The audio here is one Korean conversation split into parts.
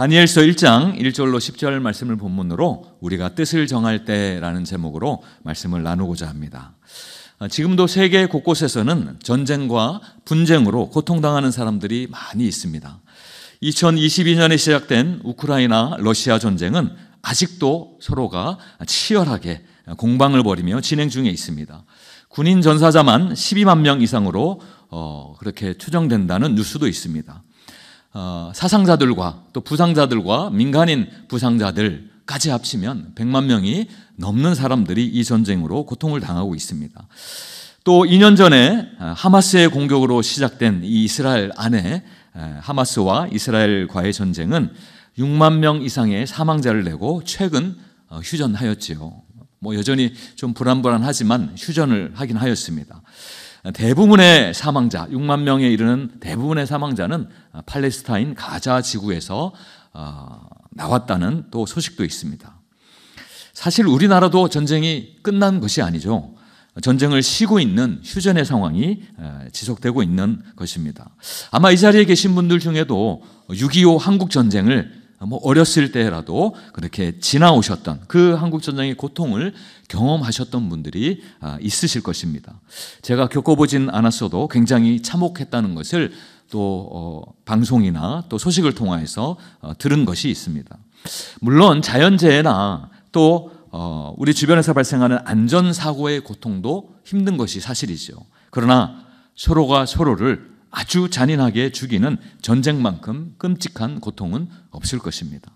다니엘서 1장 1절로 10절 말씀을 본문으로 우리가 뜻을 정할 때라는 제목으로 말씀을 나누고자 합니다. 지금도 세계 곳곳에서는 전쟁과 분쟁으로 고통당하는 사람들이 많이 있습니다. 2022년에 시작된 우크라이나 러시아 전쟁은 아직도 서로가 치열하게 공방을 벌이며 진행 중에 있습니다. 군인 전사자만 12만 명 이상으로 그렇게 추정된다는 뉴스도 있습니다. 사상자들과 또 부상자들과 민간인 부상자들까지 합치면 100만 명이 넘는 사람들이 이 전쟁으로 고통을 당하고 있습니다. 또 2년 전에 하마스의 공격으로 시작된 이 이스라엘 안에 하마스와 이스라엘과의 전쟁은 6만 명 이상의 사망자를 내고 최근 휴전하였지요. 여전히 좀 불안불안하지만 휴전을 하긴 하였습니다. 대부분의 사망자, 6만 명에 이르는 대부분의 사망자는 팔레스타인 가자 지구에서 나왔다는 또 소식도 있습니다. 사실 우리나라도 전쟁이 끝난 것이 아니죠. 전쟁을 쉬고 있는 휴전의 상황이 지속되고 있는 것입니다. 아마 이 자리에 계신 분들 중에도 6.25 한국전쟁을 어렸을 때라도 그렇게 지나오셨던 그 한국전쟁의 고통을 경험하셨던 분들이 있으실 것입니다. 제가 겪어보진 않았어도 굉장히 참혹했다는 것을 또 방송이나 또 소식을 통해서 들은 것이 있습니다. 물론 자연재해나 또 우리 주변에서 발생하는 안전사고의 고통도 힘든 것이 사실이죠. 그러나 서로가 서로를 아주 잔인하게 죽이는 전쟁만큼 끔찍한 고통은 없을 것입니다.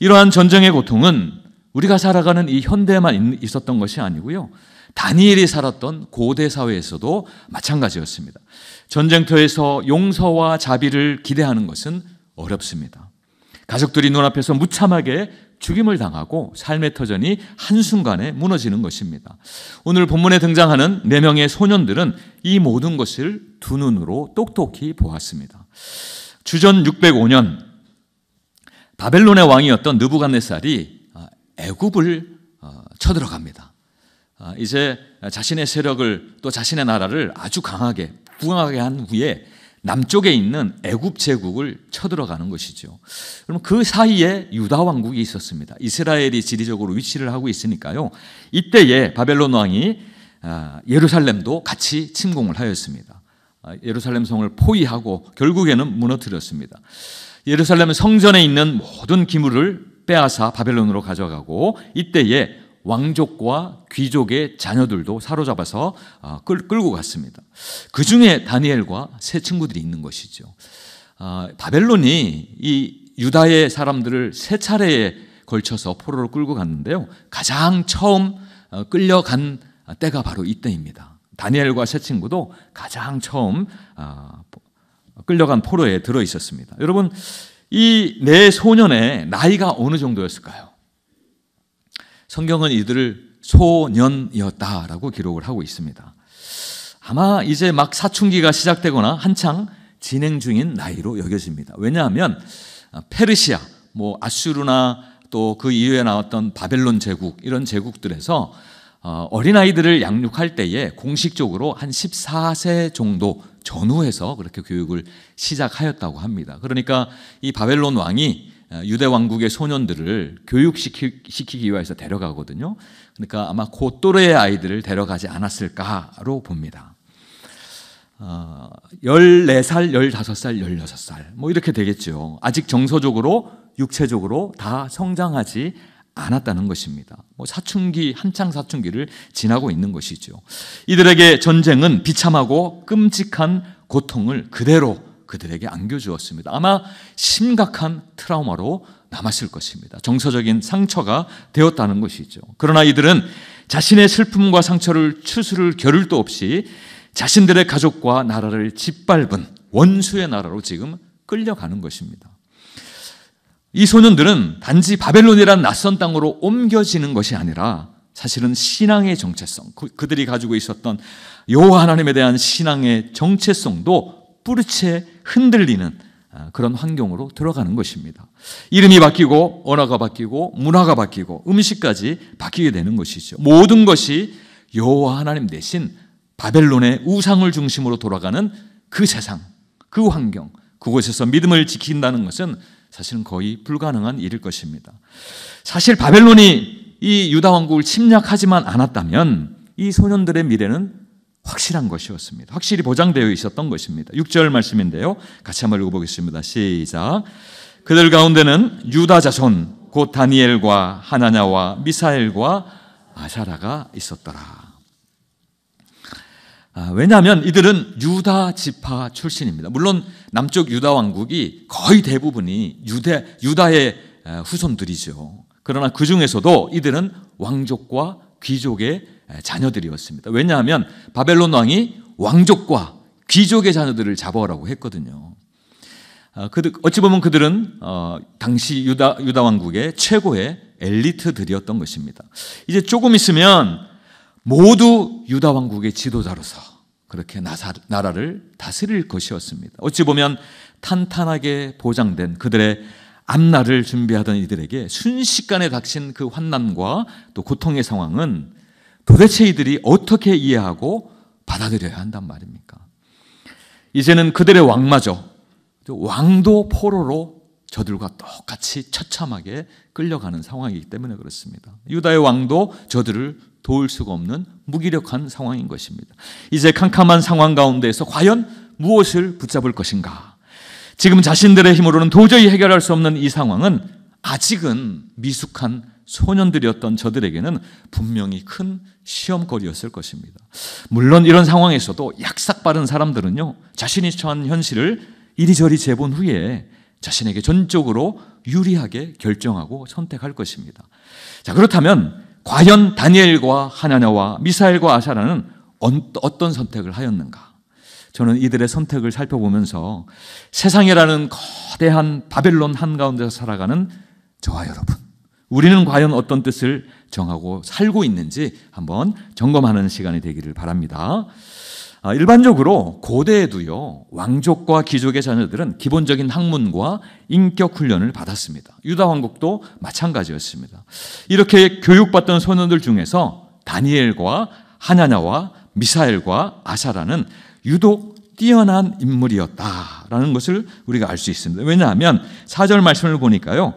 이러한 전쟁의 고통은 우리가 살아가는 이 현대에만 있었던 것이 아니고요. 다니엘이 살았던 고대 사회에서도 마찬가지였습니다. 전쟁터에서 용서와 자비를 기대하는 것은 어렵습니다. 가족들이 눈앞에서 무참하게 죽임을 당하고 삶의 터전이 한순간에 무너지는 것입니다. 오늘 본문에 등장하는 4명의 소년들은 이 모든 것을 두 눈으로 똑똑히 보았습니다. 주전 605년 바벨론의 왕이었던 느부갓네살이 애굽을 쳐들어갑니다. 이제 자신의 세력을 또 자신의 나라를 아주 강하게 부강하게 한 후에 남쪽에 있는 애굽 제국을 쳐들어가는 것이죠. 그럼 그 사이에 유다 왕국이 있었습니다. 이스라엘이 지리적으로 위치를 하고 있으니까요. 이때에 바벨론 왕이 예루살렘도 같이 침공을 하였습니다. 예루살렘 성을 포위하고 결국에는 무너뜨렸습니다. 예루살렘 성전에 있는 모든 기물을 빼앗아 바벨론으로 가져가고 이때에 왕족과 귀족의 자녀들도 사로잡아서 끌고 갔습니다. 그 중에 다니엘과 세 친구들이 있는 것이죠. 바벨론이 이 유다의 사람들을 세 차례에 걸쳐서 포로로 끌고 갔는데요. 가장 처음 끌려간 때가 바로 이때입니다. 다니엘과 세 친구도 가장 처음 끌려간 포로에 들어 있었습니다. 여러분, 이 네 소년의 나이가 어느 정도였을까요? 성경은 이들을 소년이었다라고 기록을 하고 있습니다. 아마 이제 막 사춘기가 시작되거나 한창 진행 중인 나이로 여겨집니다. 왜냐하면 페르시아, 아수르나 또 그 이후에 나왔던 바벨론 제국 이런 제국들에서 어린아이들을 양육할 때에 공식적으로 한 14세 정도 전후해서 그렇게 교육을 시작하였다고 합니다. 그러니까 이 바벨론 왕이 유대 왕국의 소년들을 교육시키기 위해서 데려가거든요. 그러니까 아마 그 또래의 아이들을 데려가지 않았을까로 봅니다. 14살, 15살, 16살 이렇게 되겠죠. 아직 정서적으로 육체적으로 다 성장하지 않았다는 것입니다. 사춘기, 한창 사춘기를 지나고 있는 것이죠. 이들에게 전쟁은 비참하고 끔찍한 고통을 그대로 그들에게 안겨주었습니다. 아마 심각한 트라우마로 남았을 것입니다. 정서적인 상처가 되었다는 것이죠. 그러나 이들은 자신의 슬픔과 상처를 추스를 겨를도 없이 자신들의 가족과 나라를 짓밟은 원수의 나라로 지금 끌려가는 것입니다. 이 소년들은 단지 바벨론이란 낯선 땅으로 옮겨지는 것이 아니라 사실은 신앙의 정체성, 그들이 가지고 있었던 여호와 하나님에 대한 신앙의 정체성도 뿌리채 흔들리는 그런 환경으로 들어가는 것입니다. 이름이 바뀌고 언어가 바뀌고 문화가 바뀌고 음식까지 바뀌게 되는 것이죠. 모든 것이 여호와 하나님 대신 바벨론의 우상을 중심으로 돌아가는 그 세상, 그 환경, 그곳에서 믿음을 지킨다는 것은 사실은 거의 불가능한 일일 것입니다. 사실 바벨론이 이 유다 왕국을 침략하지만 않았다면 이 소년들의 미래는 확실한 것이었습니다. 확실히 보장되어 있었던 것입니다. 6절 말씀인데요, 같이 한번 읽어보겠습니다. 시작. 그들 가운데는 유다 자손 곧 다니엘과 하나냐와 미사엘과 아사라가 있었더라. 왜냐하면 이들은 유다 지파 출신입니다. 물론 남쪽 유다 왕국이 거의 대부분이 유다의 후손들이죠. 그러나 그 중에서도 이들은 왕족과 귀족의 자녀들이었습니다. 왜냐하면 바벨론 왕이 왕족과 귀족의 자녀들을 잡아오라고 했거든요. 어찌 보면 그들은 당시 유다 왕국의 최고의 엘리트들이었던 것입니다. 이제 조금 있으면 모두 유다 왕국의 지도자로서 그렇게 나라를 다스릴 것이었습니다. 어찌 보면 탄탄하게 보장된 그들의 앞날을 준비하던 이들에게 순식간에 닥친 그 환난과 또 고통의 상황은 도대체 이들이 어떻게 이해하고 받아들여야 한단 말입니까? 이제는 그들의 왕마저 왕도 포로로 저들과 똑같이 처참하게 끌려가는 상황이기 때문에 그렇습니다. 유다의 왕도 저들을 도울 수가 없는 무기력한 상황인 것입니다. 이제 캄캄한 상황 가운데에서 과연 무엇을 붙잡을 것인가? 지금 자신들의 힘으로는 도저히 해결할 수 없는 이 상황은 아직은 미숙한 소년들이었던 저들에게는 분명히 큰 시험거리였을 것입니다. 물론 이런 상황에서도 약삭 빠른 사람들은요, 자신이 처한 현실을 이리저리 재본 후에 자신에게 전적으로 유리하게 결정하고 선택할 것입니다. 자, 그렇다면 과연 다니엘과 하나냐와 미사엘과 아사라는 어떤 선택을 하였는가? 저는 이들의 선택을 살펴보면서 세상이라는 거대한 바벨론 한가운데서 살아가는 저와 여러분, 우리는 과연 어떤 뜻을 정하고 살고 있는지 한번 점검하는 시간이 되기를 바랍니다. 일반적으로 고대에도요, 왕족과 귀족의 자녀들은 기본적인 학문과 인격 훈련을 받았습니다. 유다 왕국도 마찬가지였습니다. 이렇게 교육받던 소년들 중에서 다니엘과 하나냐와 미사엘과 아사라는 유독 뛰어난 인물이었다라는 것을 우리가 알 수 있습니다. 왜냐하면 4절 말씀을 보니까요,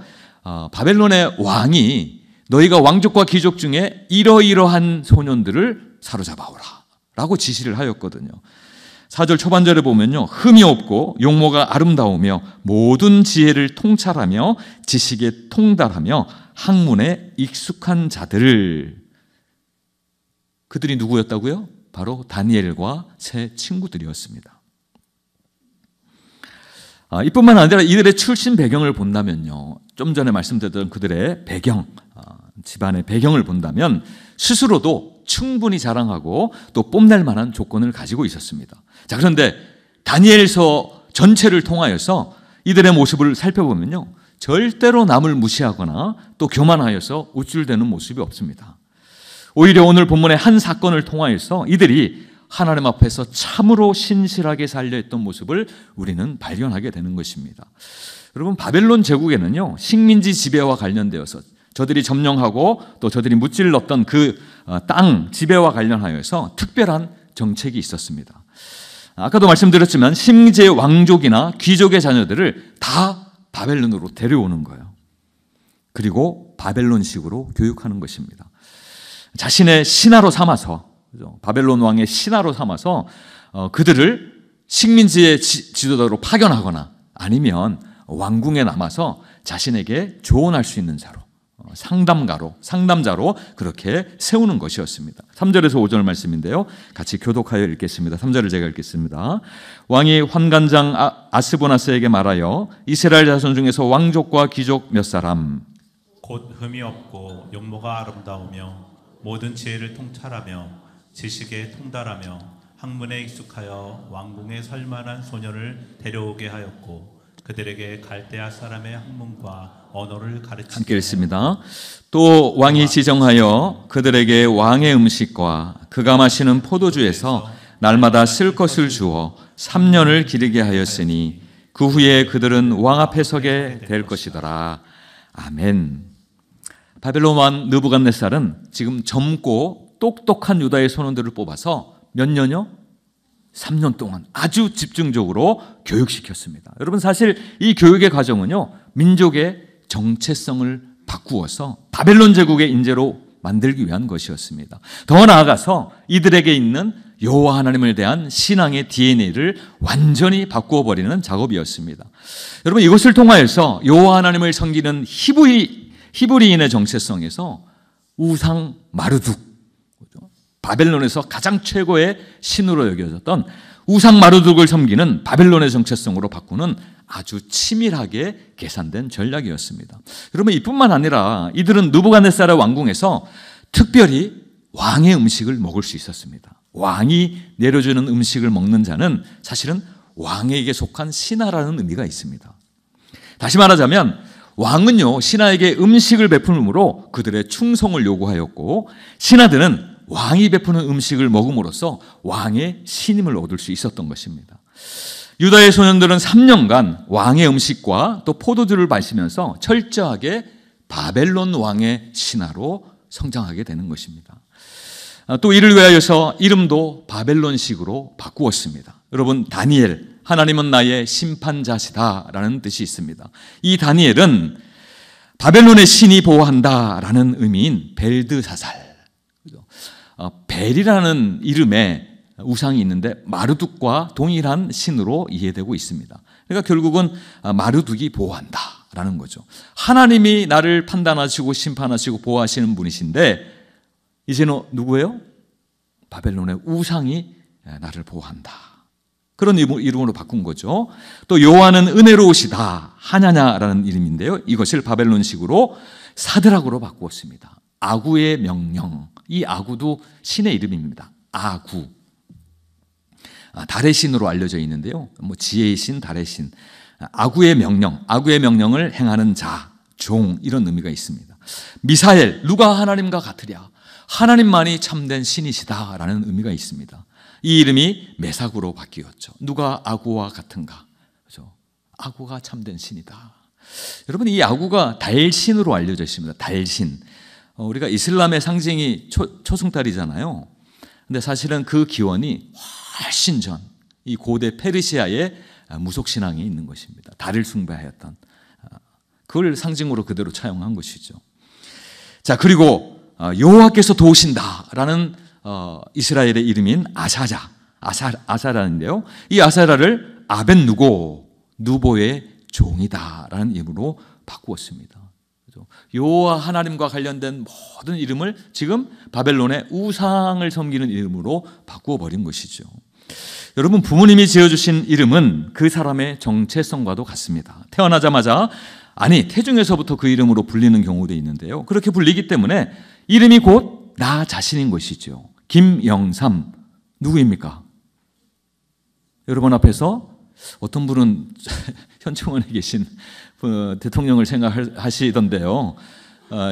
바벨론의 왕이 너희가 왕족과 귀족 중에 이러이러한 소년들을 사로잡아오라 라고 지시를 하였거든요. 4절 초반절에 보면요, 흠이 없고 용모가 아름다우며 모든 지혜를 통찰하며 지식에 통달하며 학문에 익숙한 자들, 그들이 누구였다고요? 바로 다니엘과 세 친구들이었습니다. 이뿐만 아니라 이들의 출신 배경을 본다면요, 좀 전에 말씀드렸던 그들의 배경, 집안의 배경을 본다면 스스로도 충분히 자랑하고 또 뽐낼 만한 조건을 가지고 있었습니다. 자, 그런데 다니엘서 전체를 통하여서 이들의 모습을 살펴보면요, 절대로 남을 무시하거나 또 교만하여서 우쭐대는 모습이 없습니다. 오히려 오늘 본문의 한 사건을 통하여서 이들이 하나님 앞에서 참으로 신실하게 살려했던 모습을 우리는 발견하게 되는 것입니다. 여러분, 바벨론 제국에는요, 식민지 지배와 관련되어서 저들이 점령하고 또 저들이 무찔렀던 그 땅 지배와 관련하여서 특별한 정책이 있었습니다. 아까도 말씀드렸지만 식민지의 왕족이나 귀족의 자녀들을 다 바벨론으로 데려오는 거예요. 그리고 바벨론식으로 교육하는 것입니다. 자신의 신하로 삼아서, 바벨론 왕의 신하로 삼아서 그들을 식민지의 지도자로 파견하거나 아니면 왕궁에 남아서 자신에게 조언할 수 있는 자로, 상담자로 그렇게 세우는 것이었습니다. 3절에서 5절 말씀인데요, 같이 교독하여 읽겠습니다. 3절을 제가 읽겠습니다. 왕이 환관장 아스보나스에게 말하여 이스라엘 자손 중에서 왕족과 귀족 몇 사람, 곧 흠이 없고 용모가 아름다우며 모든 지혜를 통찰하며 지식에 통달하며 학문에 익숙하여 왕궁에 설 만한 소년을 데려오게 하였고 그들에게 갈대아 사람의 학문과 언어를 가르치게 함께 읽습니다. 또 왕이 지정하여 그들에게 왕의 음식과 그가 마시는 포도주에서 날마다 쓸 것을 주어 3년을 기르게 하였으니 그 후에 그들은 왕 앞에 서게 될 것이더라. 아멘. 바벨론 왕 느부갓네살은 지금 젊고 똑똑한 유다의 소년들을 뽑아서 몇 년요? 3년 동안 아주 집중적으로 교육시켰습니다. 여러분, 사실 이 교육의 과정은요, 민족의 정체성을 바꾸어서 바벨론 제국의 인재로 만들기 위한 것이었습니다. 더 나아가서 이들에게 있는 여호와 하나님에 대한 신앙의 DNA를 완전히 바꾸어 버리는 작업이었습니다. 여러분, 이것을 통하여서 여호와 하나님을 섬기는 히브리인의 정체성에서 우상 마르둑, 바벨론에서 가장 최고의 신으로 여겨졌던 우상 마르둑을 섬기는 바벨론의 정체성으로 바꾸는 아주 치밀하게 계산된 전략이었습니다. 여러분, 이뿐만 아니라 이들은 느부갓네살의 왕궁에서 특별히 왕의 음식을 먹을 수 있었습니다. 왕이 내려주는 음식을 먹는 자는 사실은 왕에게 속한 신하라는 의미가 있습니다. 다시 말하자면 왕은요, 신하에게 음식을 베풀므로 그들의 충성을 요구하였고, 신하들은 왕이 베푸는 음식을 먹음으로써 왕의 신임을 얻을 수 있었던 것입니다. 유다의 소년들은 3년간 왕의 음식과 또 포도주를 마시면서 철저하게 바벨론 왕의 신하로 성장하게 되는 것입니다. 또 이를 위하여서 이름도 바벨론식으로 바꾸었습니다. 여러분, 다니엘, 하나님은 나의 심판자시다라는 뜻이 있습니다. 이 다니엘은 바벨론의 신이 보호한다라는 의미인 벨드사살, 벨이라는 이름에 우상이 있는데 마르둑과 동일한 신으로 이해되고 있습니다. 그러니까 결국은 마르둑이 보호한다라는 거죠. 하나님이 나를 판단하시고 심판하시고 보호하시는 분이신데 이제는 누구예요? 바벨론의 우상이 나를 보호한다. 그런 이름으로 바꾼 거죠. 또 여호와는 은혜로우시다, 하냐냐라는 이름인데요, 이것을 바벨론식으로 사드락으로 바꾸었습니다. 아구의 명령, 이 아구도 신의 이름입니다. 아구, 달의 신으로 알려져 있는데요, 지혜의 신, 달의 신, 아구의 명령을 행하는 자, 종, 이런 의미가 있습니다. 미사엘, 누가 하나님과 같으랴, 하나님만이 참된 신이시다라는 의미가 있습니다. 이 이름이 메삭으로 바뀌었죠. 누가 아구와 같은가? 그렇죠? 아구가 참된 신이다. 여러분, 이 아구가 달신으로 알려져 있습니다. 달신. 우리가 이슬람의 상징이 초승달이잖아요. 근데 사실은 그 기원이 훨씬 전 이 고대 페르시아의 무속신앙이 있는 것입니다. 달을 숭배하였던, 그걸 상징으로 그대로 차용한 것이죠. 자, 그리고 여호와께서 도우신다라는 이스라엘의 이름인 아사라인데요, 이 아사라를 아벤누고, 누보의 종이다라는 이름으로 바꾸었습니다. 여호와 하나님과 관련된 모든 이름을 지금 바벨론의 우상을 섬기는 이름으로 바꾸어 버린 것이죠. 여러분, 부모님이 지어주신 이름은 그 사람의 정체성과도 같습니다. 태어나자마자, 아니 태중에서부터 그 이름으로 불리는 경우도 있는데요, 그렇게 불리기 때문에 이름이 곧 나 자신인 것이죠. 김영삼, 누구입니까? 여러분 앞에서 어떤 분은 현충원에 계신 대통령을 생각하시던데요,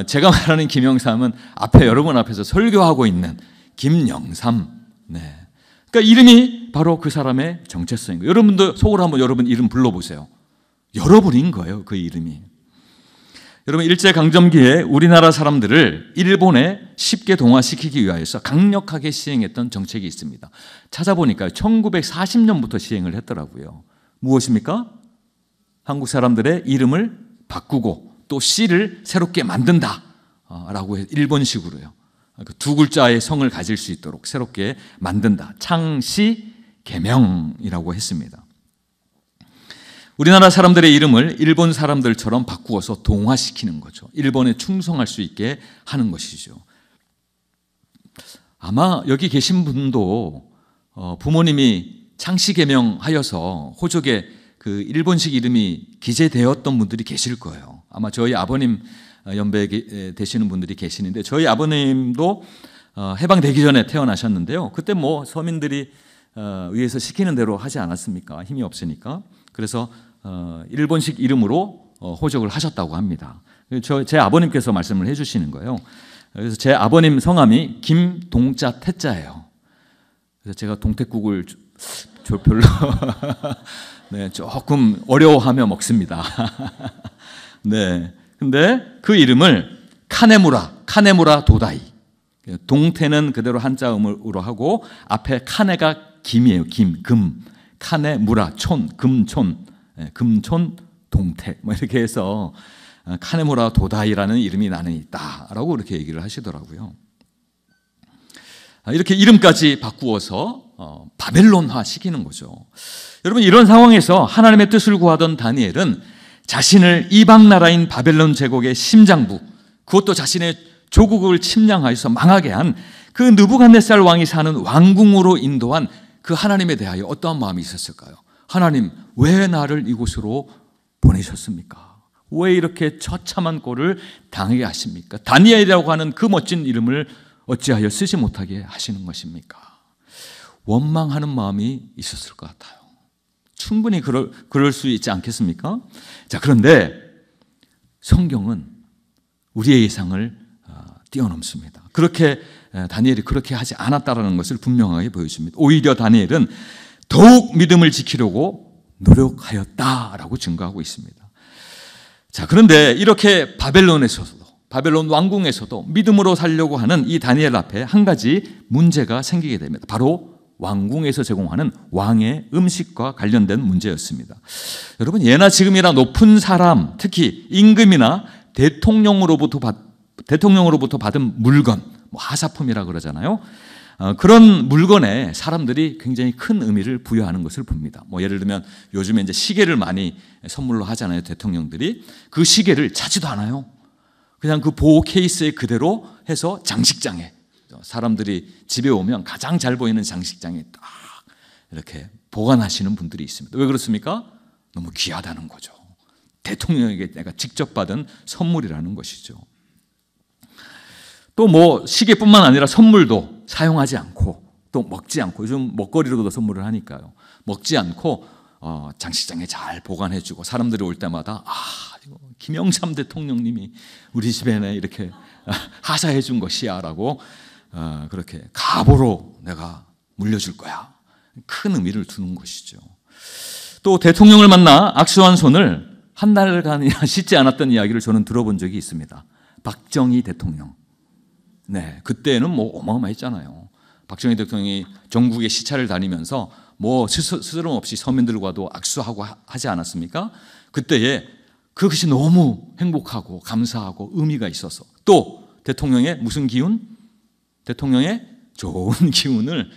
제가 말하는 김영삼은 앞에 여러분 앞에서 설교하고 있는 김영삼. 네. 그러니까 이름이 바로 그 사람의 정체성인 거예요. 여러분도 속으로 한번 여러분 이름 불러보세요. 여러분인 거예요, 그 이름이. 여러분, 일제강점기에 우리나라 사람들을 일본에 쉽게 동화시키기 위하여서 강력하게 시행했던 정책이 있습니다. 찾아보니까 1940년부터 시행을 했더라고요. 무엇입니까? 한국 사람들의 이름을 바꾸고 또 씨를 새롭게 만든다라고 해서 일본식으로요. 두 글자의 성을 가질 수 있도록 새롭게 만든다. 창씨 개명이라고 했습니다. 우리나라 사람들의 이름을 일본 사람들처럼 바꾸어서 동화시키는 거죠. 일본에 충성할 수 있게 하는 것이죠. 아마 여기 계신 분도 부모님이 창씨 개명하여서 호적에 그 일본식 이름이 기재되었던 분들이 계실 거예요. 아마 저희 아버님 연배 되시는 분들이 계시는데, 저희 아버님도 해방되기 전에 태어나셨는데요, 그때 뭐 서민들이 위에서 시키는 대로 하지 않았습니까? 힘이 없으니까. 그래서 일본식 이름으로 호적을 하셨다고 합니다. 제 아버님께서 말씀을 해주시는 거예요. 그래서 제 아버님 성함이 김동자 태자예요. 그래서 제가 동태국을 별로 네, 조금 어려워하며 먹습니다. 네, 근데 그 이름을 카네무라 도다이. 동태는 그대로 한자음으로 하고 앞에 카네가 김이에요. 금. 카네무라 촌, 금촌, 금촌 동택 뭐 이렇게 해서 카네모라 도다이라는 이름이 나는 있다라고 이렇게 얘기를 하시더라고요. 이렇게 이름까지 바꾸어서 바벨론화 시키는 거죠. 여러분, 이런 상황에서 하나님의 뜻을 구하던 다니엘은 자신을 이방 나라인 바벨론 제국의 심장부, 그것도 자신의 조국을 침략하여서 망하게 한 그 느부갓네살 왕이 사는 왕궁으로 인도한 그 하나님에 대하여 어떠한 마음이 있었을까요? 하나님, 왜 나를 이곳으로 보내셨습니까? 왜 이렇게 처참한 꼴을 당하게 하십니까? 다니엘이라고 하는 그 멋진 이름을 어찌하여 쓰지 못하게 하시는 것입니까? 원망하는 마음이 있었을 것 같아요. 충분히 그럴 수 있지 않겠습니까? 자, 그런데 성경은 우리의 예상을 뛰어넘습니다. 그렇게 다니엘이 그렇게 하지 않았다라는 것을 분명하게 보여줍니다. 오히려 다니엘은 더욱 믿음을 지키려고 노력하였다라고 증거하고 있습니다. 자, 그런데 이렇게 바벨론 왕궁에서도 믿음으로 살려고 하는 이 다니엘 앞에 한 가지 문제가 생기게 됩니다. 바로 왕궁에서 제공하는 왕의 음식과 관련된 문제였습니다. 여러분, 예나 지금이나 높은 사람, 특히 임금이나 대통령으로부터 받은 물건, 하사품이라 그러잖아요. 그런 물건에 사람들이 굉장히 큰 의미를 부여하는 것을 봅니다. 예를 들면 요즘에 이제 시계를 많이 선물로 하잖아요, 대통령들이. 그 시계를 차지도 않아요. 그냥 그 보호 케이스에 그대로 해서 장식장에, 사람들이 집에 오면 가장 잘 보이는 장식장에 딱 이렇게 보관하시는 분들이 있습니다. 왜 그렇습니까? 너무 귀하다는 거죠. 대통령에게 내가 직접 받은 선물이라는 것이죠. 또 시계뿐만 아니라 선물도 사용하지 않고 또 먹지 않고, 요즘 먹거리로도 선물을 하니까요. 먹지 않고 장식장에 잘 보관해주고, 사람들이 올 때마다 이거 김영삼 대통령님이 우리 집에 이렇게 하사해 준 것이야라고 그렇게 가보로 내가 물려줄 거야. 큰 의미를 두는 것이죠. 또 대통령을 만나 악수한 손을 한 달간이나 씻지 않았던 이야기를 저는 들어본 적이 있습니다. 박정희 대통령. 네, 그때는 어마어마했잖아요. 박정희 대통령이 전국에 시차를 다니면서 스스럼 없이 서민들과도 악수하고 하지 않았습니까? 그때에 그것이 너무 행복하고 감사하고 의미가 있어서, 또 대통령의 무슨 기운? 대통령의 좋은 기운을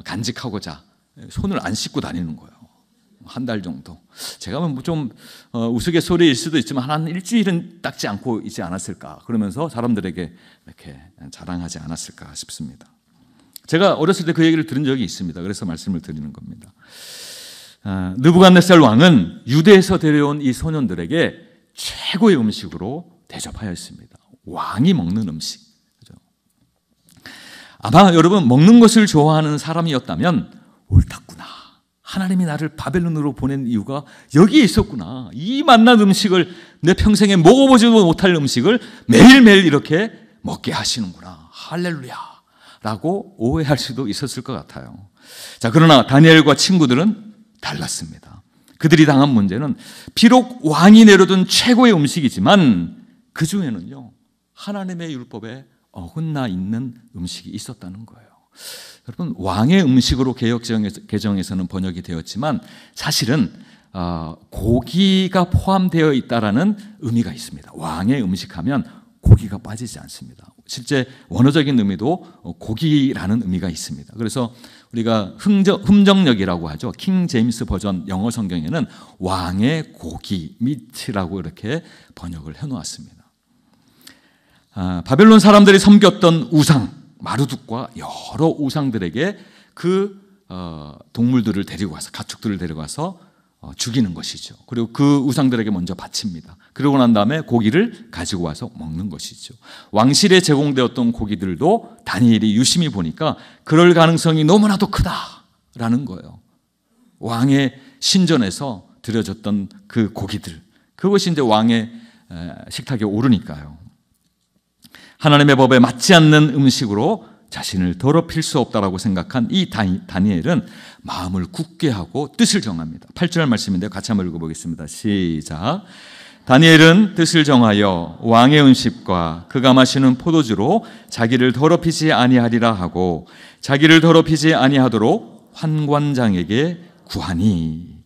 간직하고자 손을 안 씻고 다니는 거예요. 한 달 정도. 제가 좀 우스갯소리일 수도 있지만 한 일주일은 닦지 않고 있지 않았을까, 그러면서 사람들에게 이렇게 자랑하지 않았을까 싶습니다. 제가 어렸을 때 그 얘기를 들은 적이 있습니다. 그래서 말씀을 드리는 겁니다. 느부갓네살 왕은 유대에서 데려온 이 소년들에게 최고의 음식으로 대접하였습니다. 왕이 먹는 음식. 그죠? 아마 여러분, 먹는 것을 좋아하는 사람이었다면 옳았구나, 하나님이 나를 바벨론으로 보낸 이유가 여기에 있었구나, 이 맛난 음식을, 내 평생에 먹어보지도 못할 음식을 매일매일 이렇게 먹게 하시는구나, 할렐루야 라고 오해할 수도 있었을 것 같아요. 자, 그러나 다니엘과 친구들은 달랐습니다. 그들이 당한 문제는 비록 왕이 내려둔 최고의 음식이지만 그 중에는요, 하나님의 율법에 어긋나 있는 음식이 있었다는 거예요. 여러분, 왕의 음식으로 개정에서는 번역이 되었지만 사실은 고기가 포함되어 있다라는 의미가 있습니다. 왕의 음식하면 고기가 빠지지 않습니다. 실제 원어적인 의미도 고기라는 의미가 있습니다. 그래서 우리가 흠정역이라고 하죠. 킹 제임스 버전 영어 성경에는 왕의 고기, 미트라고 이렇게 번역을 해놓았습니다. 바벨론 사람들이 섬겼던 우상, 마르둑과 여러 우상들에게 그 동물들을 데리고 와서, 가축들을 데려가서 죽이는 것이죠. 그리고 그 우상들에게 먼저 바칩니다. 그러고 난 다음에 고기를 가지고 와서 먹는 것이죠. 왕실에 제공되었던 고기들도 다니엘이 유심히 보니까 그럴 가능성이 너무나도 크다라는 거예요. 왕의 신전에서 드려졌던 그 고기들, 그것이 이제 왕의 식탁에 오르니까요. 하나님의 법에 맞지 않는 음식으로 자신을 더럽힐 수 없다라고 생각한 이 다니엘은 마음을 굳게 하고 뜻을 정합니다. 8절 말씀인데요, 같이 한번 읽어보겠습니다. 시작. 다니엘은 뜻을 정하여 왕의 음식과 그가 마시는 포도주로 자기를 더럽히지 아니하리라 하고 자기를 더럽히지 아니하도록 환관장에게 구하니.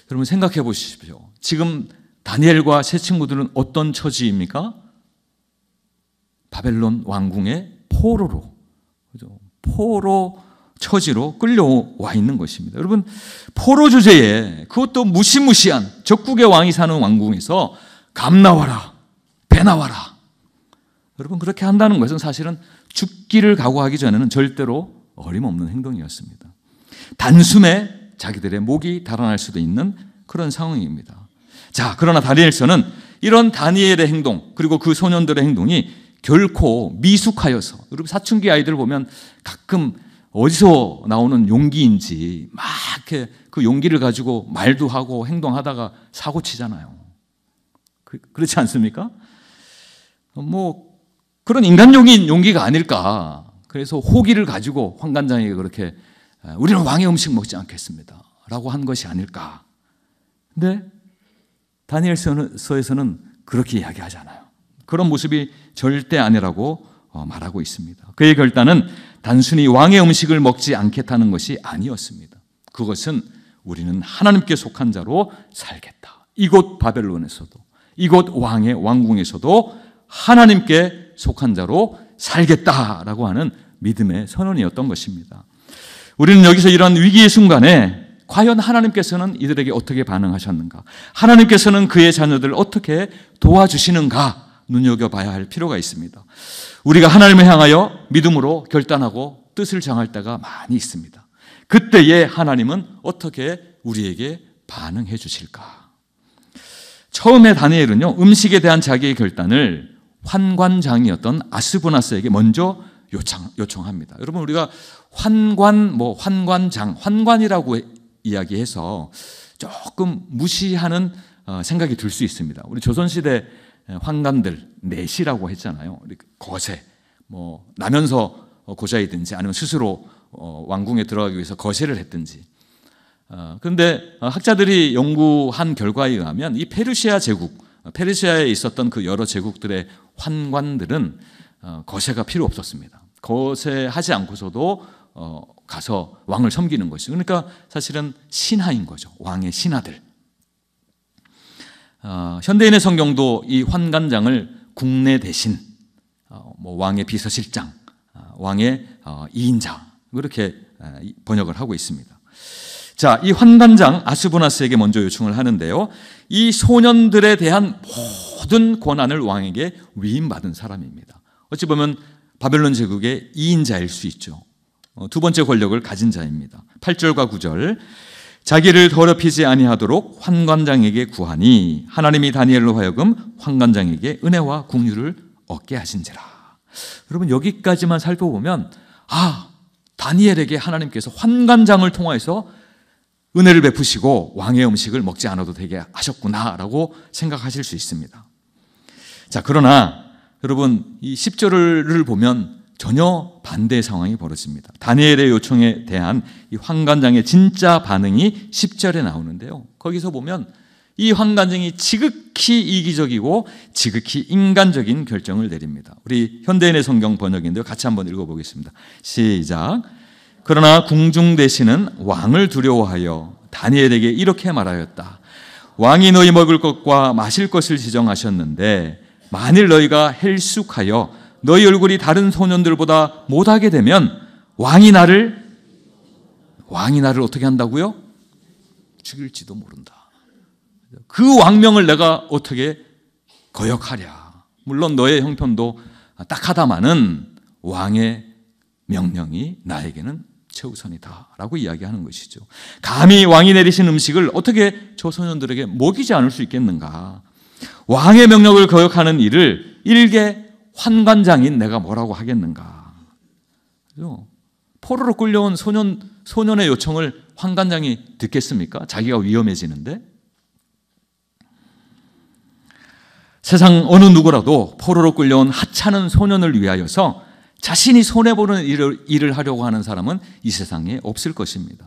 여러분, 생각해 보십시오. 지금 다니엘과 세 친구들은 어떤 처지입니까? 바벨론 왕궁의 포로로, 포로 처지로 끌려와 있는 것입니다. 여러분, 포로 주제에 그것도 무시무시한 적국의 왕이 사는 왕궁에서 감 나와라, 배 나와라. 여러분, 그렇게 한다는 것은 사실은 죽기를 각오하기 전에는 절대로 어림없는 행동이었습니다. 단숨에 자기들의 목이 달아날 수도 있는 그런 상황입니다. 자, 그러나 다니엘서는 이런 다니엘의 행동, 그리고 그 소년들의 행동이 결코 미숙하여서, 여러분 사춘기 아이들 보면 가끔 어디서 나오는 용기인지 막 이렇게 그 용기를 가지고 말도 하고 행동하다가 사고 치잖아요. 그렇지 않습니까? 뭐 그런 인간적인 용기가 아닐까. 그래서 호기를 가지고 환관장에게 그렇게 우리는 왕의 음식 먹지 않겠습니다 라고 한 것이 아닐까. 근데 다니엘서에서는 그렇게 이야기하잖아요. 그런 모습이 절대 아니라고 말하고 있습니다. 그의 결단은 단순히 왕의 음식을 먹지 않겠다는 것이 아니었습니다. 그것은 우리는 하나님께 속한 자로 살겠다. 이곳 바벨론에서도, 이곳 왕의 왕궁에서도 하나님께 속한 자로 살겠다라고 하는 믿음의 선언이었던 것입니다. 우리는 여기서 이런 위기의 순간에 과연 하나님께서는 이들에게 어떻게 반응하셨는가? 하나님께서는 그의 자녀들을 어떻게 도와주시는가? 눈여겨봐야 할 필요가 있습니다. 우리가 하나님을 향하여 믿음으로 결단하고 뜻을 정할 때가 많이 있습니다. 그때에 하나님은 어떻게 우리에게 반응해 주실까? 처음에 다니엘은요, 음식에 대한 자기의 결단을 환관장이었던 아스부나스에게 먼저 요청합니다. 여러분, 우리가 환관장, 환관이라고 이야기해서 조금 무시하는 생각이 들 수 있습니다. 우리 조선시대 환관들, 내시라고 했잖아요. 거세, 나면서 고자이든지 아니면 스스로 왕궁에 들어가기 위해서 거세를 했든지. 그런데 학자들이 연구한 결과에 의하면 이 페르시아 제국, 페르시아에 있었던 그 여러 제국들의 환관들은 거세가 필요 없었습니다. 거세하지 않고서도 가서 왕을 섬기는 것이죠. 그러니까 사실은 신하인 거죠. 왕의 신하들. 현대인의 성경도 이 환관장을 국내 대신, 왕의 비서실장, 왕의 2인자 그렇게 번역을 하고 있습니다. 자, 이 환관장 아스부나스에게 먼저 요청을 하는데요. 이 소년들에 대한 모든 권한을 왕에게 위임받은 사람입니다. 어찌 보면 바벨론 제국의 2인자일 수 있죠. 두 번째 권력을 가진 자입니다. 8절과 9절. 자기를 더럽히지 아니하도록 환관장에게 구하니 하나님이 다니엘로 하여금 환관장에게 은혜와 긍휼을 얻게 하신지라. 여러분, 여기까지만 살펴보면 다니엘에게 하나님께서 환관장을 통해서 은혜를 베푸시고 왕의 음식을 먹지 않아도 되게 하셨구나라고 생각하실 수 있습니다. 자, 그러나 여러분, 이 10절을 보면 전혀 반대의 상황이 벌어집니다. 다니엘의 요청에 대한 이 환관장의 진짜 반응이 10절에 나오는데요. 거기서 보면 이 환관장이 지극히 이기적이고 지극히 인간적인 결정을 내립니다. 우리 현대인의 성경 번역인데요. 같이 한번 읽어보겠습니다. 시작. 그러나 궁중 대신은 왕을 두려워하여 다니엘에게 이렇게 말하였다. 왕이 너희 먹을 것과 마실 것을 지정하셨는데 만일 너희가 헬쑥하여 너희 얼굴이 다른 소년들보다 못하게 되면 왕이 나를 어떻게 한다고요? 죽일지도 모른다. 그 왕명을 내가 어떻게 거역하랴. 물론 너의 형편도 딱하다마는 왕의 명령이 나에게는 최우선이다라고 이야기하는 것이죠. 감히 왕이 내리신 음식을 어떻게 저 소년들에게 먹이지 않을 수 있겠는가? 왕의 명령을 거역하는 일을 일개 환관장인 내가 뭐라고 하겠는가? 그죠? 포로로 끌려온 소년의 요청을 환관장이 듣겠습니까? 자기가 위험해지는데? 세상 어느 누구라도 포로로 끌려온 하찮은 소년을 위하여서 자신이 손해보는 일을 하려고 하는 사람은 이 세상에 없을 것입니다.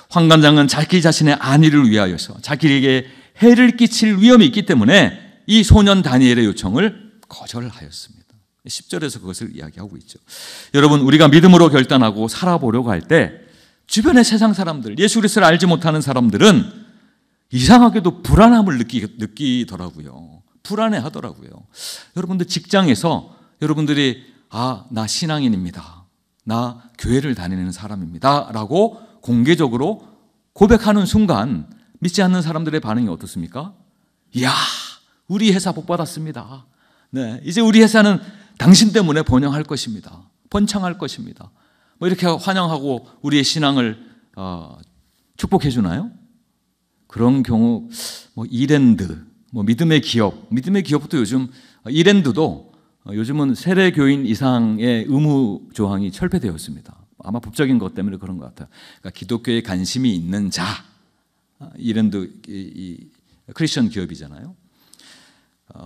환관장은 자기 자신의 안위를 위하여서 자기에게 해를 끼칠 위험이 있기 때문에 이 소년 다니엘의 요청을 거절하였습니다. 10절에서 그것을 이야기하고 있죠. 여러분, 우리가 믿음으로 결단하고 살아보려고 할 때 주변의 세상 사람들, 예수 그리스도를 알지 못하는 사람들은 이상하게도 불안함을 느끼더라고요. 불안해하더라고요. 여러분들 직장에서 여러분들이 나 신앙인입니다. 나 교회를 다니는 사람입니다. 라고 공개적으로 고백하는 순간 믿지 않는 사람들의 반응이 어떻습니까? 이야, 우리 회사 복 받았습니다. 네, 이제 우리 회사는 당신 때문에 번영할 것입니다. 번창할 것입니다. 뭐 이렇게 환영하고 우리의 신앙을 축복해 주나요? 그런 경우 뭐 이랜드, 뭐 믿음의 기업도 요즘 이랜드도 요즘은 세례 교인 이상의 의무 조항이 철폐되었습니다. 아마 법적인 것 때문에 그런 것 같아요. 그러니까 기독교에 관심이 있는 자, 이랜드 이 크리스천 기업이잖아요.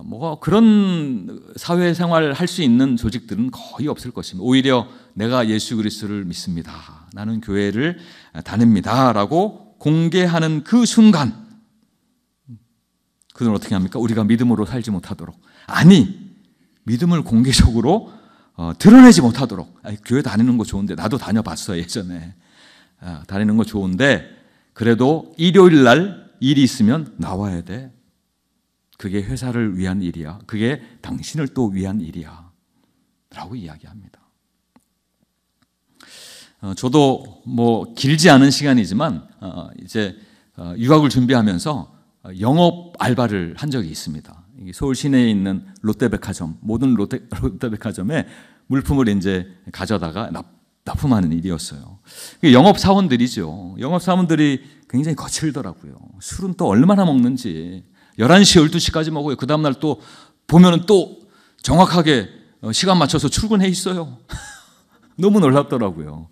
뭐 그런 사회생활을 할 수 있는 조직들은 거의 없을 것입니다. 오히려 내가 예수 그리스도를 믿습니다. 나는 교회를 다닙니다. 라고 공개하는 그 순간 그들은 어떻게 합니까? 우리가 믿음으로 살지 못하도록, 아니 믿음을 공개적으로 드러내지 못하도록, 교회 다니는 거 좋은데 나도 다녀봤어 예전에. 다니는 거 좋은데 그래도 일요일 날 일이 있으면 나와야 돼. 그게 회사를 위한 일이야. 그게 당신을 또 위한 일이야. 라고 이야기합니다. 저도 뭐 길지 않은 시간이지만 이제 유학을 준비하면서 영업 알바를 한 적이 있습니다. 서울 시내에 있는 롯데백화점, 모든 롯데백화점에 물품을 이제 가져다가 납품하는 일이었어요. 영업 사원들이죠. 영업 사원들이 굉장히 거칠더라고요. 술은 또 얼마나 먹는지 11시, 12시까지 먹어요. 그 다음날 또 보면은 또 정확하게 시간 맞춰서 출근해 있어요. 너무 놀랍더라고요.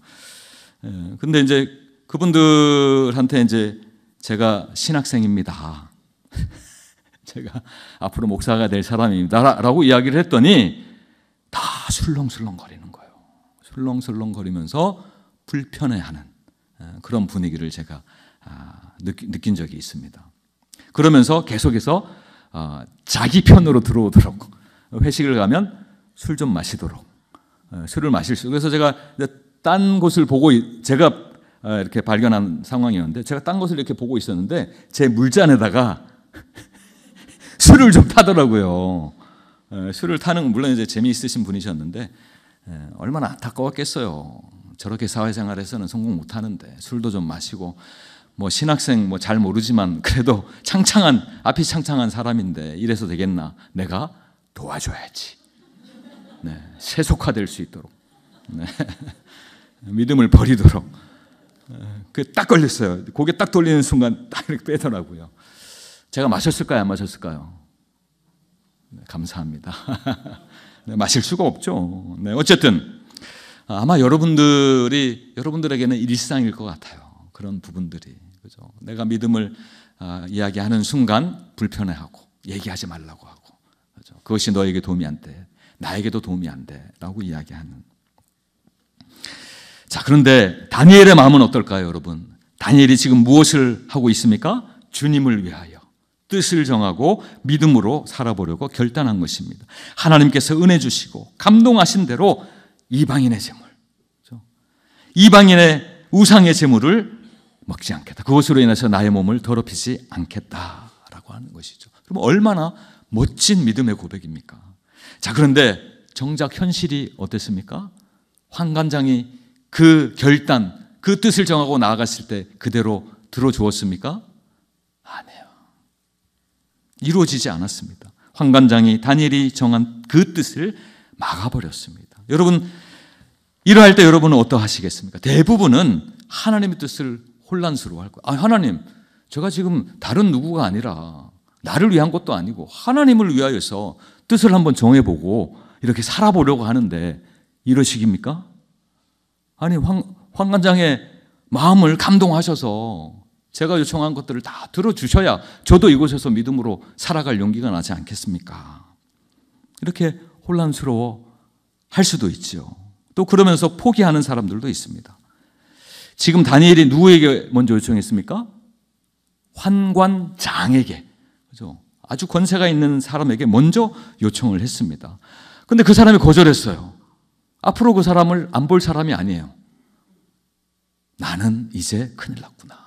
근데 이제 그분들한테 이제 제가 신학생입니다. 제가 앞으로 목사가 될 사람입니다. 라고 이야기를 했더니 다 술렁술렁거리는 거예요. 술렁술렁거리면서 불편해하는 그런 분위기를 제가 느낀 적이 있습니다. 그러면서 계속해서 자기 편으로 들어오도록, 회식을 가면 술 좀 마시도록, 술을 마실 수. 그래서 제가 딴 곳을 보고, 제가 이렇게 발견한 상황이었는데, 제가 딴 곳을 이렇게 보고 있었는데 제 물잔에다가 술을 좀 타더라고요. 술을 타는, 물론 이제 재미있으신 분이셨는데 얼마나 안타까웠겠어요. 저렇게 사회생활에서는 성공 못하는데 술도 좀 마시고, 뭐 신학생 뭐 잘 모르지만 그래도 앞이 창창한 사람인데 이래서 되겠나? 내가 도와줘야지. 네, 세속화될 수 있도록, 네, 믿음을 버리도록. 그 딱 걸렸어요. 고개 딱 돌리는 순간 딱 이렇게 빼더라고요. 제가 마셨을까요? 안 마셨을까요? 네, 감사합니다. 네, 마실 수가 없죠. 네, 어쨌든 아마 여러분들에게는 일상일 것 같아요. 그런 부분들이, 그죠? 내가 믿음을 이야기하는 순간 불편해하고 얘기하지 말라고 하고, 그죠? 그것이 너에게 도움이 안 돼, 나에게도 도움이 안 돼라고 이야기하는. 자, 그런데 다니엘의 마음은 어떨까요, 여러분? 다니엘이 지금 무엇을 하고 있습니까? 주님을 위하여 뜻을 정하고 믿음으로 살아보려고 결단한 것입니다. 하나님께서 은혜 주시고 감동하신 대로 이방인의 재물, 그죠? 이방인의 우상의 재물을 먹지 않겠다. 그것으로 인해서 나의 몸을 더럽히지 않겠다라고 하는 것이죠. 그럼 얼마나 멋진 믿음의 고백입니까? 자, 그런데 정작 현실이 어땠습니까? 환관장이 그 결단, 그 뜻을 정하고 나아갔을 때 그대로 들어주었습니까? 아니에요. 이루어지지 않았습니다. 환관장이 다니엘이 정한 그 뜻을 막아버렸습니다. 여러분, 이러할 때 여러분은 어떠하시겠습니까? 대부분은 하나님의 뜻을 혼란스러워할 거예요. 하나님, 제가 지금 다른 누구가 아니라 나를 위한 것도 아니고 하나님을 위하여서 뜻을 한번 정해보고 이렇게 살아보려고 하는데 이러시깁니까? 아니, 환관장의 마음을 감동하셔서 제가 요청한 것들을 다 들어주셔야 저도 이곳에서 믿음으로 살아갈 용기가 나지 않겠습니까? 이렇게 혼란스러워 할 수도 있죠. 또 그러면서 포기하는 사람들도 있습니다. 지금 다니엘이 누구에게 먼저 요청했습니까? 환관장에게, 그죠? 아주 권세가 있는 사람에게 먼저 요청을 했습니다. 그런데 그 사람이 거절했어요. 앞으로 그 사람을 안 볼 사람이 아니에요. 나는 이제 큰일 났구나,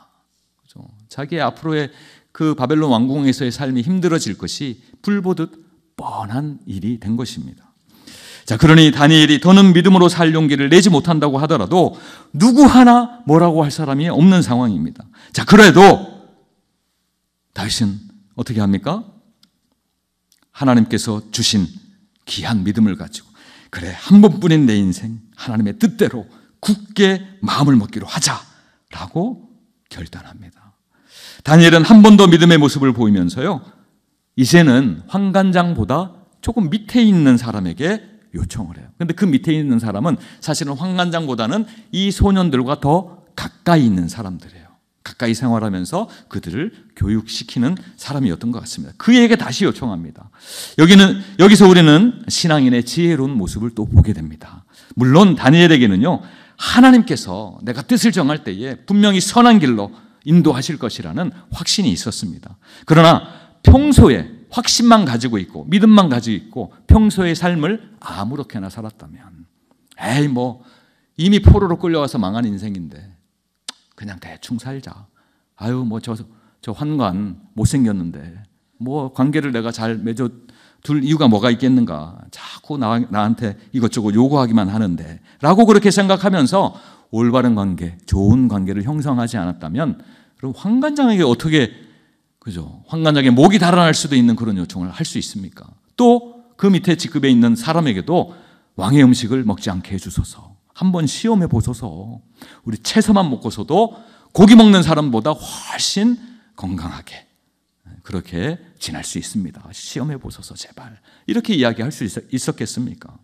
그죠? 자기의 앞으로의 그 바벨론 왕궁에서의 삶이 힘들어질 것이 불보듯 뻔한 일이 된 것입니다. 자, 그러니 다니엘이 더는 믿음으로 살 용기를 내지 못한다고 하더라도 누구 하나 뭐라고 할 사람이 없는 상황입니다. 자, 그래도 다윗은 어떻게 합니까? 하나님께서 주신 귀한 믿음을 가지고 그래, 한 번뿐인 내 인생 하나님의 뜻대로 굳게 마음을 먹기로 하자라고 결단합니다. 다니엘은 한 번 더 믿음의 모습을 보이면서요, 이제는 환관장보다 조금 밑에 있는 사람에게 요청을 해요. 그런데 그 밑에 있는 사람은 사실은 환관장보다는 이 소년들과 더 가까이 있는 사람들이에요. 가까이 생활하면서 그들을 교육시키는 사람이었던 것 같습니다. 그에게 다시 요청합니다. 여기서 우리는 신앙인의 지혜로운 모습을 또 보게 됩니다. 물론 다니엘에게는요, 하나님께서 내가 뜻을 정할 때에 분명히 선한 길로 인도하실 것이라는 확신이 있었습니다. 그러나 평소에 확신만 가지고 있고 믿음만 가지고 있고 평소의 삶을 아무렇게나 살았다면, 에이 뭐 이미 포로로 끌려와서 망한 인생인데 그냥 대충 살자. 아유 뭐 저 환관 못생겼는데 뭐 관계를 내가 잘 맺어둘 이유가 뭐가 있겠는가. 자꾸 나한테 이것저것 요구하기만 하는데 라고 그렇게 생각하면서 올바른 관계, 좋은 관계를 형성하지 않았다면 그럼 환관장에게 어떻게, 그죠? 환관장에 목이 달아날 수도 있는 그런 요청을 할 수 있습니까? 또 그 밑에 직급에 있는 사람에게도 왕의 음식을 먹지 않게 해주소서, 한번 시험해 보소서, 우리 채소만 먹고서도 고기 먹는 사람보다 훨씬 건강하게 그렇게 지낼 수 있습니다. 시험해 보소서 제발. 이렇게 이야기할 수 있었겠습니까?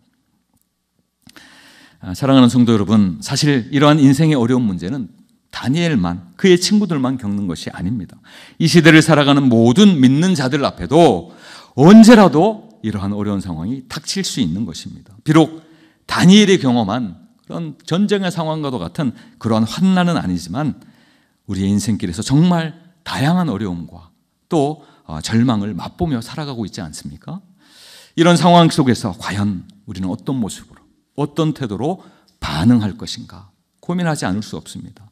사랑하는 성도 여러분, 사실 이러한 인생의 어려운 문제는 다니엘만, 그의 친구들만 겪는 것이 아닙니다. 이 시대를 살아가는 모든 믿는 자들 앞에도 언제라도 이러한 어려운 상황이 닥칠 수 있는 것입니다. 비록 다니엘이 경험한 그런 전쟁의 상황과도 같은 그러한 환난은 아니지만 우리의 인생길에서 정말 다양한 어려움과 또 절망을 맛보며 살아가고 있지 않습니까? 이런 상황 속에서 과연 우리는 어떤 모습으로, 어떤 태도로 반응할 것인가 고민하지 않을 수 없습니다.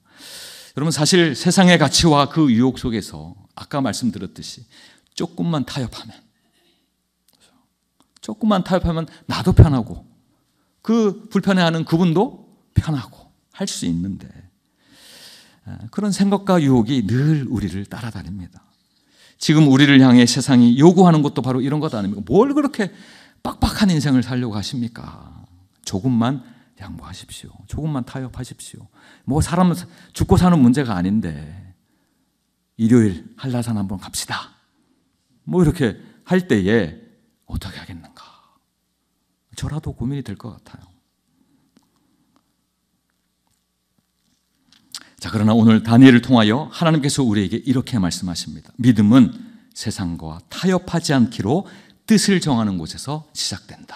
여러분, 사실 세상의 가치와 그 유혹 속에서 아까 말씀드렸듯이 조금만 타협하면 나도 편하고 그 불편해하는 그분도 편하고 할 수 있는데, 그런 생각과 유혹이 늘 우리를 따라다닙니다. 지금 우리를 향해 세상이 요구하는 것도 바로 이런 것 아닙니까? 뭘 그렇게 빡빡한 인생을 살려고 하십니까? 조금만 양보하십시오. 조금만 타협하십시오. 뭐 사람은 죽고 사는 문제가 아닌데 일요일 한라산 한번 갑시다. 뭐 이렇게 할 때에 어떻게 하겠는가? 저라도 고민이 될 것 같아요. 자, 그러나 오늘 다니엘을 통하여 하나님께서 우리에게 이렇게 말씀하십니다. 믿음은 세상과 타협하지 않기로 뜻을 정하는 곳에서 시작된다.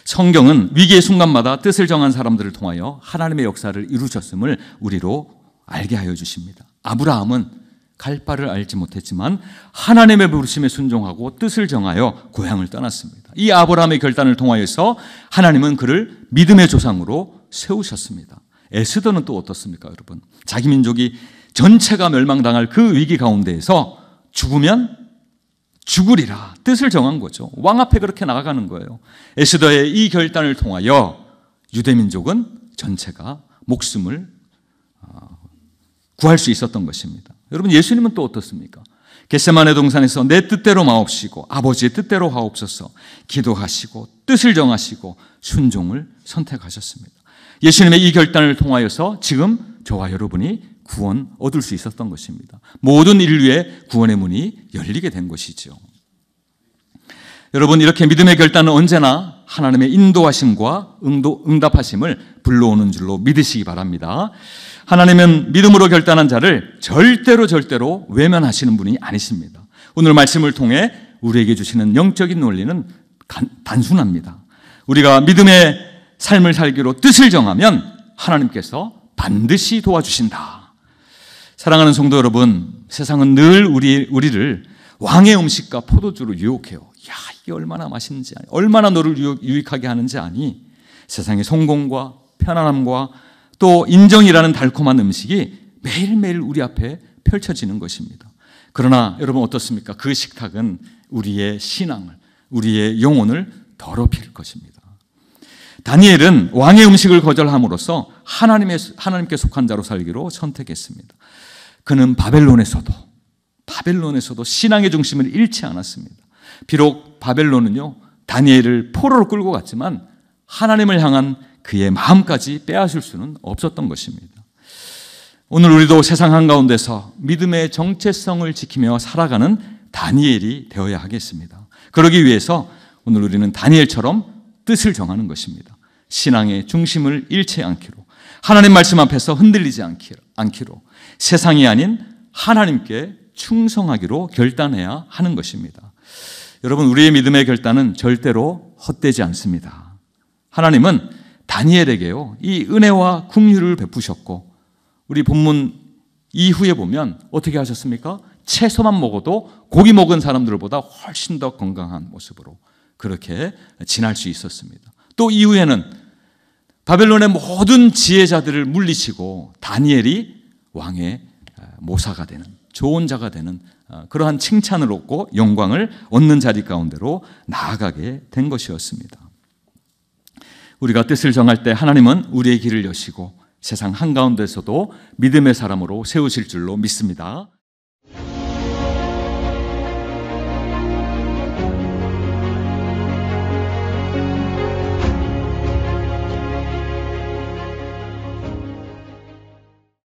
성경은 위기의 순간마다 뜻을 정한 사람들을 통하여 하나님의 역사를 이루셨음을 우리로 알게 하여 주십니다. 아브라함은 갈 바를 알지 못했지만 하나님의 부르심에 순종하고 뜻을 정하여 고향을 떠났습니다. 이 아브라함의 결단을 통하여서 하나님은 그를 믿음의 조상으로 세우셨습니다. 에스더는 또 어떻습니까, 여러분? 자기 민족이 전체가 멸망당할 그 위기 가운데에서 죽으면 죽으리라 뜻을 정한 거죠. 왕 앞에 그렇게 나아가는 거예요. 에스더의 이 결단을 통하여 유대민족은 전체가 목숨을 구할 수 있었던 것입니다. 여러분, 예수님은 또 어떻습니까? 겟세마네 동산에서 내 뜻대로 마옵시고 아버지의 뜻대로 하옵소서 기도하시고 뜻을 정하시고 순종을 선택하셨습니다. 예수님의 이 결단을 통하여서 지금 저와 여러분이 구원 얻을 수 있었던 것입니다. 모든 인류의 구원의 문이 열리게 된 것이죠. 여러분, 이렇게 믿음의 결단은 언제나 하나님의 인도하심과 응답하심을 불러오는 줄로 믿으시기 바랍니다. 하나님은 믿음으로 결단한 자를 절대로 외면하시는 분이 아니십니다. 오늘 말씀을 통해 우리에게 주시는 영적인 논리는 단순합니다. 우리가 믿음의 삶을 살기로 뜻을 정하면 하나님께서 반드시 도와주신다. 사랑하는 성도 여러분, 세상은 늘 우리를 왕의 음식과 포도주로 유혹해요. 야, 이게 얼마나 맛있는지 아니, 얼마나 너를 유익하게 하는지 아니. 세상의 성공과 편안함과 또 인정이라는 달콤한 음식이 매일매일 우리 앞에 펼쳐지는 것입니다. 그러나 여러분 어떻습니까? 그 식탁은 우리의 신앙을, 우리의 영혼을 더럽힐 것입니다. 다니엘은 왕의 음식을 거절함으로써 하나님께 속한 자로 살기로 선택했습니다. 그는 바벨론에서도 신앙의 중심을 잃지 않았습니다. 비록 바벨론은요, 다니엘을 포로로 끌고 갔지만 하나님을 향한 그의 마음까지 빼앗을 수는 없었던 것입니다. 오늘 우리도 세상 한가운데서 믿음의 정체성을 지키며 살아가는 다니엘이 되어야 하겠습니다. 그러기 위해서 오늘 우리는 다니엘처럼 뜻을 정하는 것입니다. 신앙의 중심을 잃지 않기로, 하나님 말씀 앞에서 흔들리지 않기로, 세상이 아닌 하나님께 충성하기로 결단해야 하는 것입니다. 여러분, 우리의 믿음의 결단은 절대로 헛되지 않습니다. 하나님은 다니엘에게요, 이 은혜와 긍휼을 베푸셨고, 우리 본문 이후에 보면 어떻게 하셨습니까? 채소만 먹어도 고기 먹은 사람들보다 훨씬 더 건강한 모습으로 그렇게 지날 수 있었습니다. 또 이후에는 바벨론의 모든 지혜자들을 물리치고 다니엘이 왕의 모사가 되는, 좋은 자가 되는 그러한 칭찬을 얻고 영광을 얻는 자리 가운데로 나아가게 된 것이었습니다. 우리가 뜻을 정할 때 하나님은 우리의 길을 여시고 세상 한가운데서도 믿음의 사람으로 세우실 줄로 믿습니다.